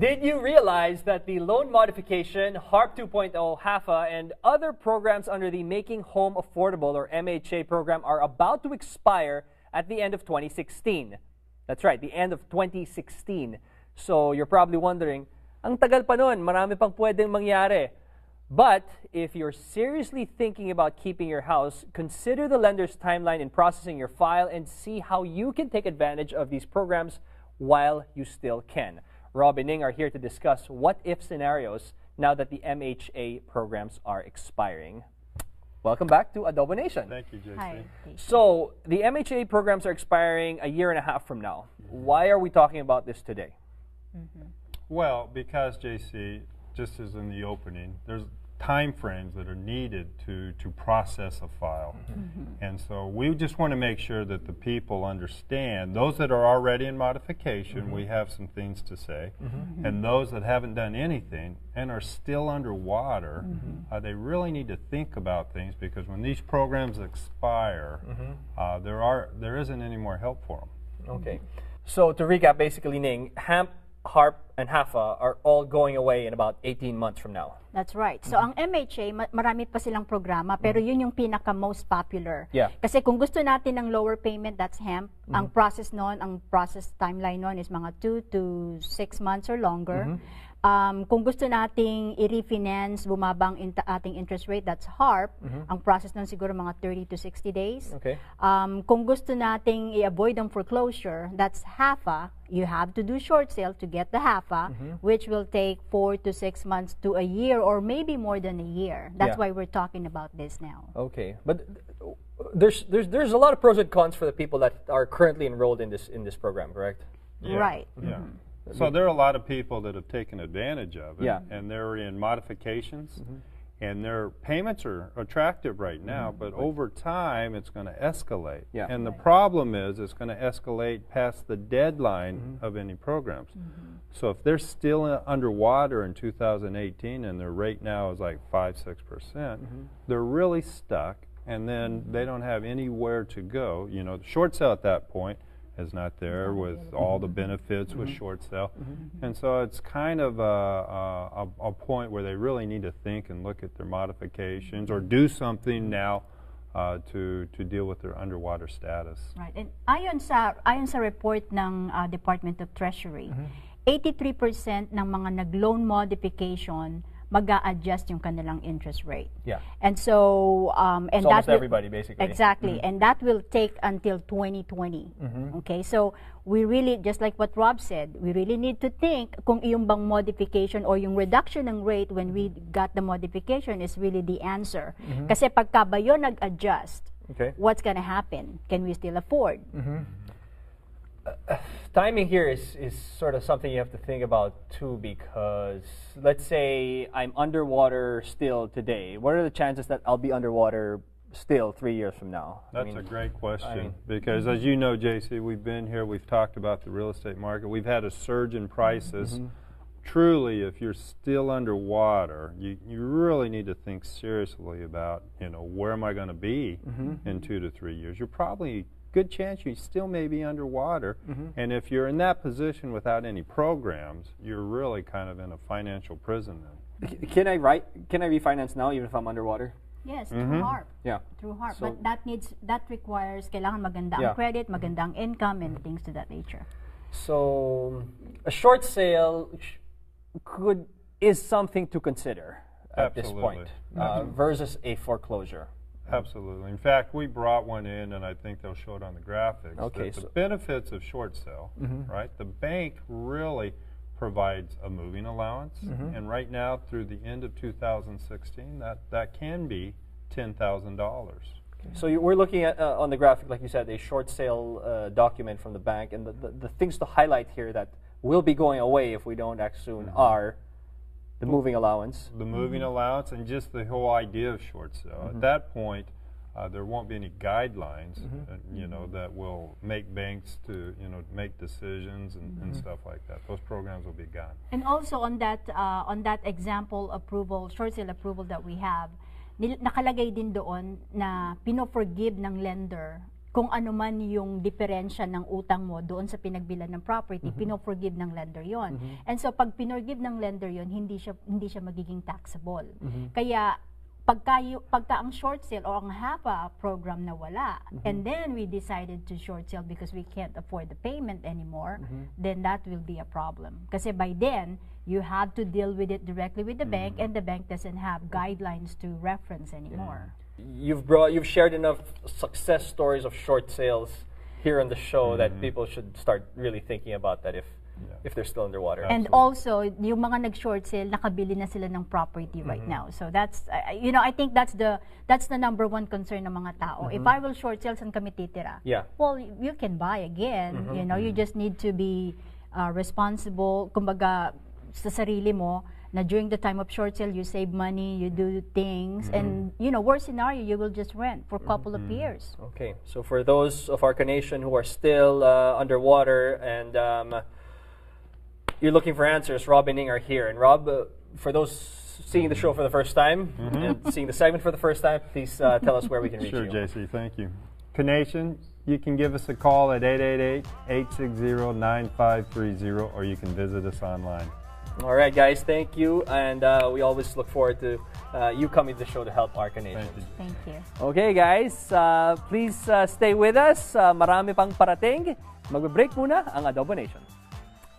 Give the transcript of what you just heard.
Did you realize that the loan modification, HARP 2.0, HAFA, and other programs under the Making Home Affordable or MHA program are about to expire at the end of 2016? That's right, the end of 2016. So you're probably wondering, ang tagal pa nun, marami pang pwedeng mangyari. But if you're seriously thinking about keeping your house, consider the lender's timeline in processing your file and see how you can take advantage of these programs while you still can. Rob and Ning are here to discuss what-if scenarios now that the MHA programs are expiring. Welcome back to Adobo Nation. Thank you, JC. Hi. So, the MHA programs are expiring a year and a half from now. Why are we talking about this today? Well, because, JC, just as in the opening, there's time frames that are needed to process a file. And so we just want to make sure that the people understand, those that are already in modification, we have some things to say, and those that haven't done anything and are still underwater, they really need to think about things, because when these programs expire, there isn't any more help for them. Okay. So to recap, basically, Ning, HARP, and HAFA are all going away in about 18 months from now. That's right. So ang MHA, marami pa silang programa, pero yun yung pinaka most popular. Yeah. Kasi kung gusto natin ng lower payment, that's HEMP. Ang process timeline nun is mga 2 to 6 months or longer. Kung gusto nating i-refinance, bumabang ating interest rate, that's HARP. Ang process nun siguro mga 30 to 60 days. Okay. Kung gusto nating i-avoid ang foreclosure, that's HAFA. You have to do short sale to get the HAFA, which will take 4 to 6 months to a year or maybe more than a year. That's why we're talking about this now. Okay, but there's a lot of pros and cons for the people that are currently enrolled in this program, correct? Yeah. Right. Yeah. So there are a lot of people that have taken advantage of it, Yeah. and they're in modifications, and their payments are attractive right now, but over time it's going to escalate. Yeah. And the problem is it's going to escalate past the deadline of any programs. So if they're still underwater in 2018 and their rate now is like 5-6%, they're really stuck, and then they don't have anywhere to go. You know, the short sale at that point is not there with all the benefits with short sale. And so it's kind of a point where they really need to think and look at their modifications or do something now to deal with their underwater status. Right. And ayon sa report ng Department of Treasury, 83% ng mga nag-loan modification mag-a-adjust yung kanilang interest rate. Yeah. And so, and almost that will, everybody, basically. Exactly, and that will take until 2020. Okay, so we really, just like what Rob said, we really need to think kung yung bang modification or yung reduction ng rate when we got the modification is really the answer. Kasi pagka ba yun nag-adjust, what's gonna happen? Can we still afford? Timing here is sort of something you have to think about too, because let's say I'm underwater still today. What are the chances that I'll be underwater still 3 years from now? That's a great question, because as you know, JC, we've been here, we've talked about the real estate market. We've had a surge in prices. Truly, if you're still underwater, you really need to think seriously about, you know, where am I going to be in 2 to 3 years? You're probably good chance you still may be underwater, and if you're in that position without any programs, you're really kind of in a financial prison then. Can I refinance now even if I'm underwater? Yes, through HARP. Yeah. Through HARP. So, but that requires kailangan maganda ang credit, maganda ang income, and things to that nature. So a short sale is something to consider at this point versus a foreclosure. Absolutely. In fact, we brought one in, and I think they'll show it on the graphics. Okay, the benefits of short sale, right? The bank really provides a moving allowance, and right now, through the end of 2016, that can be $10,000. So we're looking at, on the graphic, like you said, a short sale document from the bank, and the things to highlight here that will be going away if we don't act soon are the moving allowance. The moving allowance, and just the whole idea of short sale. At that point, there won't be any guidelines, you know, that will make banks to, you know, make decisions and stuff like that. Those programs will be gone. And also on that example approval, short sale approval that we have, nakalagay din doon na pino-forgive ng lender kung ano man yung diferensya ng utang mo doon sa pinagbilan ng property, pino-forgive ng lender yon. And so pag pinorgive ng lender yon, hindi siya magiging taxable. Kaya pagka ang short sale o ang HAPA program na wala, and then we decided to short sale because we can't afford the payment anymore, then that will be a problem. Kasi by then, you have to deal with it directly with the bank, and the bank doesn't have guidelines to reference anymore. You've shared enough success stories of short sales here on the show that people should start really thinking about that if they're still underwater. And also, yung mga nag-short sale, nakabili na sila ng property right now. So that's, I think that's the number one concern ng mga tao. If I will short sale, saan kami titira? Yeah. Well, you can buy again. You just need to be responsible, kumbaga, sa sarili mo, na during the time of short sale, you save money, you do things, and, worst scenario, you will just rent for a couple of years. Okay, so for those of our Nation who are still underwater and you're looking for answers, Rob and Ning are here. And Rob, for those seeing the show for the first time and seeing the segment for the first time, please tell us where we can reach you. Sure, JC, thank you. Nation, you can give us a call at 888-860-9530, or you can visit us online. All right, guys, thank you. And we always look forward to you coming to the show to help our Nation. Thank you. Okay, guys, please stay with us. Marami pang parating. Magbe-break muna ang Adobo Nation.